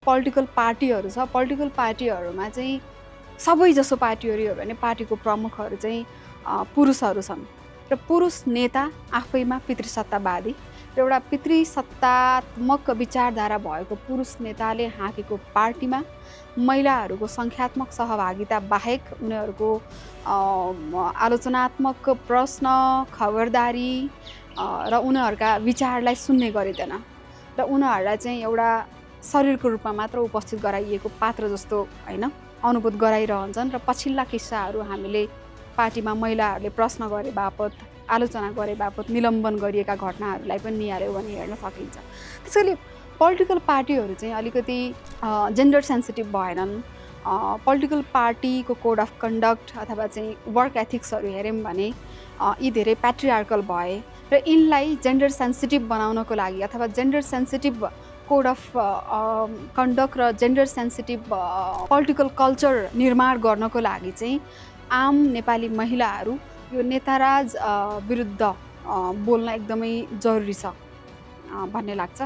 Political पार्टीहरू छ, political पार्टीहरूमा चाहिँ सबैजसो पार्टीहरू हो भने पार्टीको प्रमुखहरू चाहिँ पुरुषहरू छन् र पुरुष नेता आफैमा पितृसत्तावादी र एउटा पितृसत्तात्मक विचारधारा भएको पुरुष नेताले हाँकेको पार्टीमा महिलाहरूको सङ्ख्यात्मक सहभागिता बाहेक उनीहरूको आलोचनात्मक प्रश्न, खबरदारी र उनीहरूका विचारलाई सुन्ने गरिँदैन र उनीहरूलाई चाहिँ एउटा शरीरको रूपमा मात्र उपस्थित गराइएको पात्र जस्तो हैन अनुभूत गराइरहन्छन् र पछिल्ला किस्साहरू हामीले पार्टीमा महिलाहरूले प्रश्न गरे बापत, आलोचना गरे बापत निलम्बन गरिएका घटनाहरूलाई पनि निहाल्यो भने हेर्न सकिन्छ। त्यसैले पोलिटिकल पार्टीहरू चाहिँ अलिकति जेन्डर सेन्सिटिभ भएनन्। पोलिटिकल पार्टीको कोड अफ कन्डक्ट अथवा चाहिँ वर्क एथिक्सहरू हेऱ्यौँ भने यी धेरै प्याट्रिआर्कल भए र यिनलाई जेन्डर सेन्सिटिभ बनाउनको लागि अथवा gender sensitive code of conduct र जेन्डर सेन्सिटिभ पोलिटिकल कल्चर निर्माण गर्नको लागि चाहिँ आम नेपाली महिलाहरू यो नेताराज विरुद्ध बोल्न एकदमै जरुरी छ भन्ने लाग्छ।